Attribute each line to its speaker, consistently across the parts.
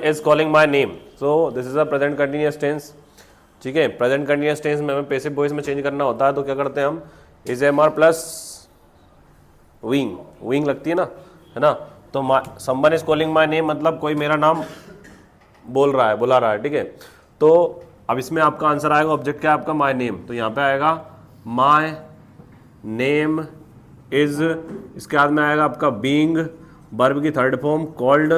Speaker 1: Is calling my name, so this is a present continuous tense. ठीक है, present continuous tense में हमें passive voice में change करना होता है तो क्या करते हैं हम, is am are plus ing, ing लगती है ना, तो someone is calling my name मतलब कोई मेरा नाम बोल रहा है, बुला रहा है। ठीक है, तो अब इसमें आपका आंसर आएगा, ऑब्जेक्ट क्या है आपका, माई नेम, तो यहाँ पे आएगा माई नेम इज, इसके बाद में आएगा आपका बीइंग, वर्ब की third form, called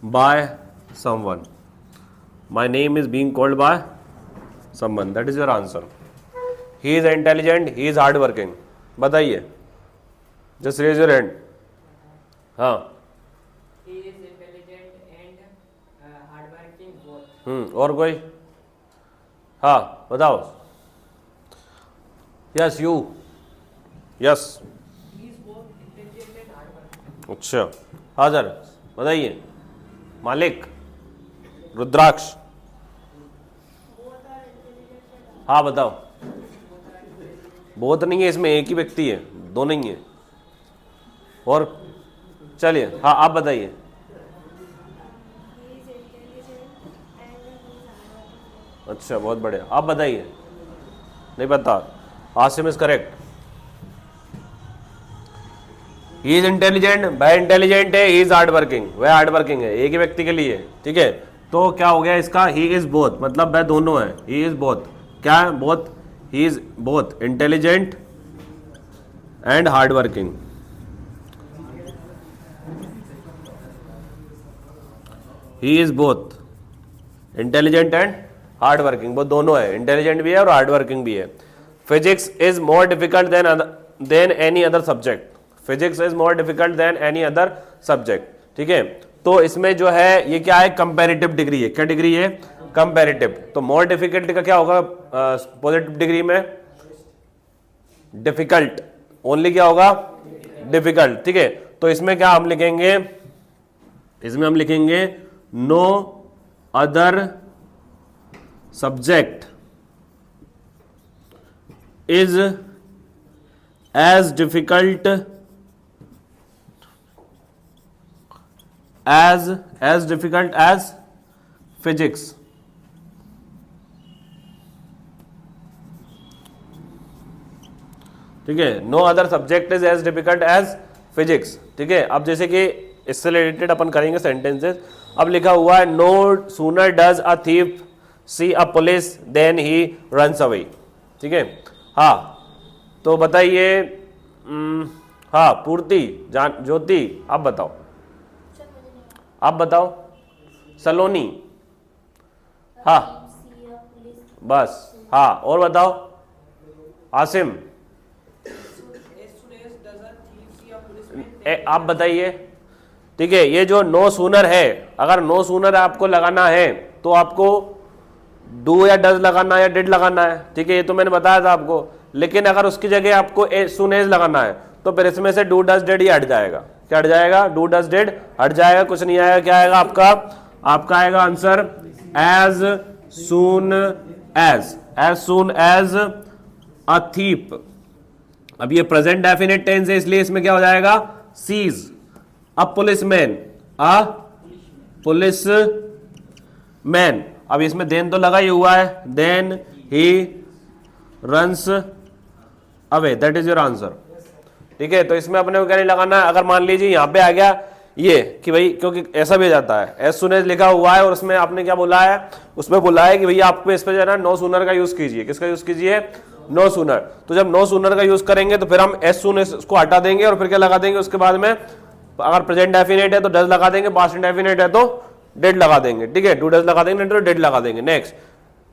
Speaker 1: by someone, my name is being called by someone, that is your answer. He is intelligent, he is hard working, बताइए, जस्ट रेज योर हैंड। हाँ, और कोई, हाँ बताओ, यस यू, यस, अच्छा हाँ sir बताइए, मालिक, रुद्राक्ष, हाँ बताओ, बहुत नहीं है इसमें, एक ही व्यक्ति है, दो नहीं है, और चलिए हाँ आप बताइए। अच्छा बहुत बढ़िया, आप बताइए, नहीं पता, Asim is correct, he is intelligent, वह इंटेलिजेंट है, ही इज हार्ड वर्किंग, वह हार्ड वर्किंग है, एक ही व्यक्ति के लिए। ठीक है, तो क्या हो गया इसका, ही इज बोथ, मतलब वह दोनों है, ही इज बोथ, क्या है both, he is both intelligent and hard working. He is both intelligent and hard working, वो दोनों है, इंटेलिजेंट भी है और हार्ड वर्किंग भी है। Physics is more difficult than any other subject, physics is more difficult than any other subject. ठीक है, तो इसमें जो है ये क्या है, कंपैरेटिव डिग्री है, क्या डिग्री है, कंपैरेटिव, तो मोर डिफिकल्ट का क्या होगा पॉजिटिव डिग्री में, डिफिकल्ट, ओनली क्या होगा, डिफिकल्ट। ठीक है, तो इसमें क्या हम लिखेंगे, इसमें हम लिखेंगे no other subject is as difficult as difficult as physics। ठीक है, no other subject is as difficult as physics. ठीक है, अब जैसे कि इससे रिलेटेड अपन करेंगे सेंटेंसेस। अब लिखा हुआ है no sooner does a thief see a police then he runs away. ठीक है, हाँ तो बताइए, हाँ पूर्ति, ज्योति आप बताओ, आप बताओ, सलोनी, हाँ बस, हाँ और बताओ, आसिम, आप बताइए। ठीक है, ये जो नो सूनर है, अगर नो सूनर आपको लगाना है तो आपको डू या डज लगाना है या डिड लगाना है। ठीक है, ये तो मैंने बताया था आपको, लेकिन अगर उसकी जगह आपको सून एज लगाना है तो फिर इसमें से डू डज डिड ही हट जाएगा। क्या हट जाएगा, डू डज डिड हट जाएगा, कुछ नहीं आएगा। क्या आएगा आपका, आपका आएगा answer as soon as a thief. अब ये प्रेजेंट डेफिनेट टेंस है, इसलिए इसमें क्या हो जाएगा, सीज अ पुलिसमैन, मैन। अब इसमें देन तो लगा ही हुआ है, then he runs away, that is your answer. ठीक है, तो इसमें अपने को क्या नहीं लगाना है। अगर मान लीजिए यहाँ पे आ गया ये कि भाई, क्योंकि ऐसा भी जाता है एज सुन एज लिखा हुआ है और उसमें आपने क्या बोला है, उसमें बोला है कि भैया आपको इस पे जो है ना नो सूनर का यूज कीजिए। किसका यूज कीजिए, नो सूनर। तो जब नो सूनर का यूज करेंगे तो फिर हम एज सुन इसको हटा देंगे और फिर क्या लगा देंगे उसके बाद में, अगर प्रेजेंट डेफिनेट है तो डज लगा देंगे, पास्ट इंडेफिनेट है तो डेड लगा देंगे। ठीक है, डू डज लगा देंगे, तो डेड लगा देंगे। Next,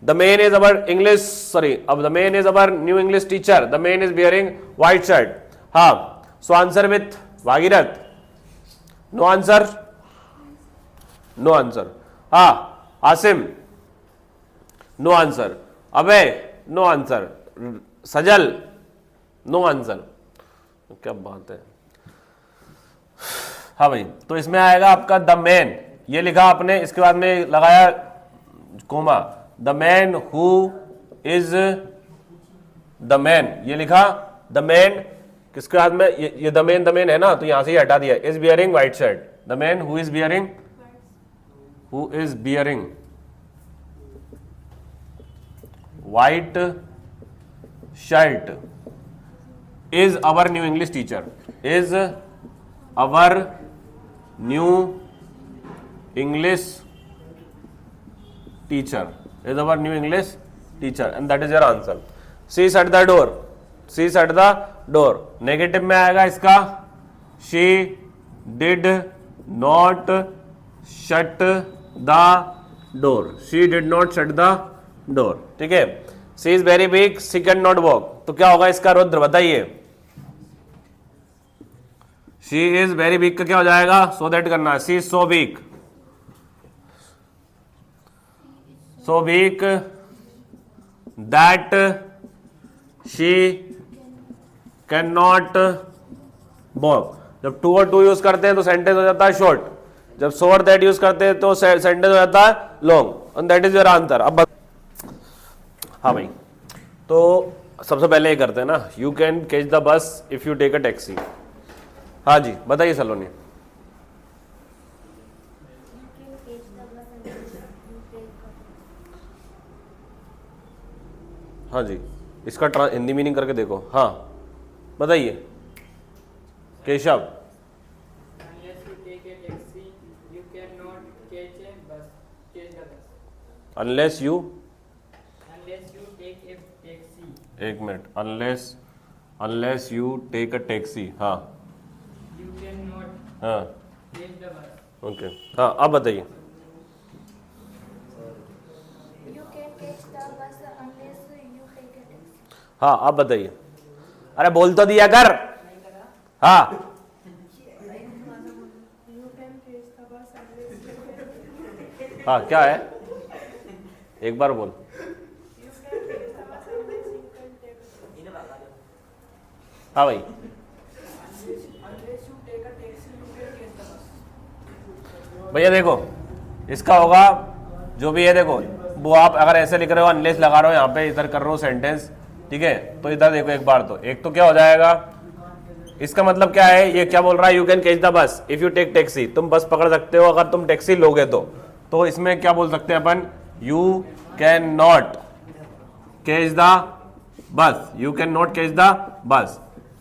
Speaker 1: the man is our English, sorry, अब the man is our new English teacher, the man is bearing white shirt. हाँ, so answer with Bhagirath, no answer, no answer. हाँ आसिम, नो आंसर। अबे no answer. Sajal, no answer. क्या बात है। हाँ भाई, तो इसमें आएगा आपका द मैन, ये लिखा आपने, इसके बाद में लगाया comma, the man who is the man, ये लिखा द मैन, किसके हाथ में, ये द मैन है ना, तो यहां से ही हटा दिया, is bearing white shirt, the man who is bearing who is bearing white shirt is our new English teacher. Is our new English teacher. Is our new English teacher, and that is your answer. She is at the door. She is at the door. Negative में आएगा इसका she did not shut the door. She did not shut the door. ठीक है. She is very big. She cannot walk. तो क्या होगा इसका रुद्र बताइए. She is very big का क्या हो जाएगा? So that करना. She is so big. So big that she cannot walk. जब टू और टू यूज करते हैं तो सेंटेंस हो जाता है शॉर्ट. जब सो और दैट यूज करते हैं तो सेंटेंस हो जाता है long. And that is your answer. अब हाँ भाई, तो सबसे पहले ये करते हैं ना, you can catch the bus if you take a taxi. हाँ जी बताइए सलोनी. हाँ जी, इसका हिंदी मीनिंग करके देखो. हाँ बताइए केशव. अनलेस यू एक minute. Unless you take a taxi. हाँ हाँ ओके. हाँ अब बताइए. हाँ आप बताइए. अरे बोल तो दिया कर. हाँ हाँ क्या है, एक बार बोल. हाँ भाई भैया देखो इसका होगा जो भी है. देखो वो आप अगर ऐसे लिख रहे हो, अनलेस लगा रहे हो यहाँ पे, इधर कर रहे हो सेंटेंस, ठीक है, तो इधर देखो एक बार. तो एक तो क्या हो जाएगा, इसका मतलब क्या है, ये क्या बोल रहा है, you can catch the bus if you take taxi. तुम बस पकड़ सकते हो अगर तुम टैक्सी लोगे तो इसमें क्या बोल सकते हैं अपन, you can not catch the bus. You can not catch the bus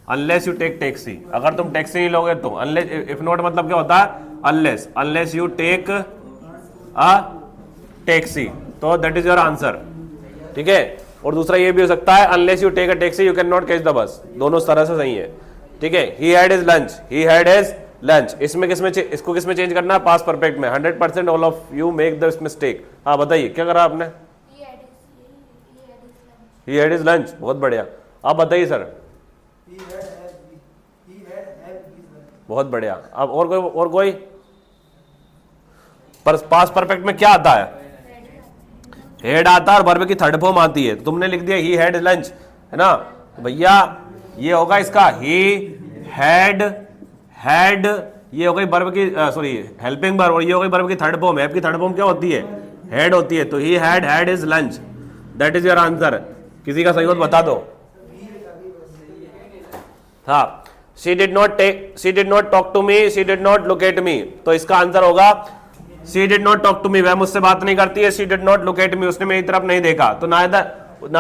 Speaker 1: unless you take taxi. अगर तुम टैक्सी नहीं लोगे तो. अनलेस इफ नॉट मतलब क्या होता है, unless you take a taxi. तो दैट इज योर आंसर. ठीक है. और दूसरा ये भी हो सकता है, unless you take a taxi you can not catch the bus. दोनों तरह से सही है. ठीक है. He had his lunch. He had his lunch. इसको किसमें चेंज करना है, पास्ट परफेक्ट में. 100% all of you make the mistake. हाँ बताइए क्या करा आपने. ही हैड हिज लंच. बहुत बढ़िया. आप बताइए सर. बहुत बढ़िया. अब और कोई पास्ट परफेक्ट में क्या आता है, हेड आता है और वर्ब की थर्ड फॉर्म आती है. तुमने लिख दिया ही हैड लंच, है ना भैया. ये होगा इसका ही हैड. ये हो गई वर्ब की सॉरी हेल्पिंग वर्ब, और ये हो गई वर्ब की थर्ड फॉर्म. हैव की थर्ड फॉर्म क्या होती है, हेड होती है. तो ही had his lunch. That is your answer. किसी का सही हो तो बता दो. हाँ. She did not talk to me, she did not look at me. तो इसका आंसर होगा she did not talk to me. वह मुझसे बात नहीं करती है. she did not look at me. उसने मेरी तरफ नहीं देखा. तो ना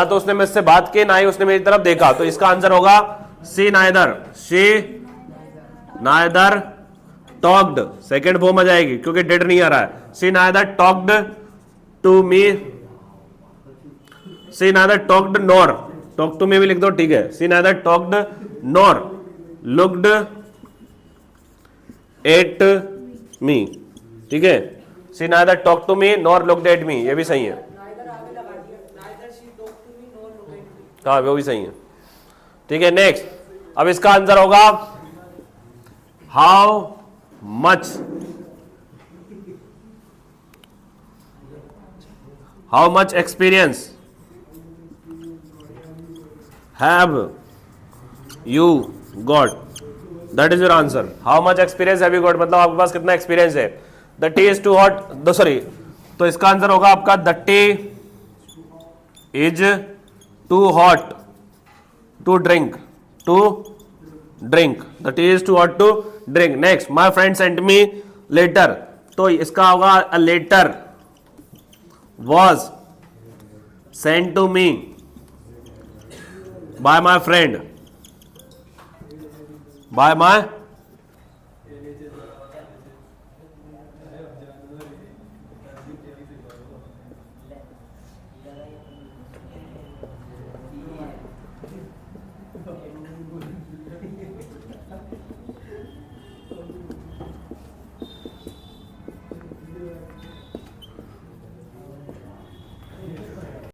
Speaker 1: तो उसने मुझसे बात की, ना ही उसने मेरी तरफ देखा. तो इसका आंसर होगा she neither talked. Second form आ जाएगी क्योंकि did नहीं आ रहा है. she neither talked to me. she neither talked nor. talk to me भी लिख दो, ठीक है. she neither talked nor looked at me. ठीक है. she neither talked to me nor looked at me. ये भी सही है. हाँ वो भी सही है. ठीक है. नेक्स्ट. अब इसका आंसर होगा how much experience have you got. That is your answer. How much experience have you got मतलब आपके पास कितना एक्सपीरियंस है. The tea is too hot. Sorry, तो इसका आंसर होगा आपका the tea is too hot to drink. The tea is too hot to drink. Next. My friend sent me letter. तो इसका होगा a letter was send to me by my friend, bye my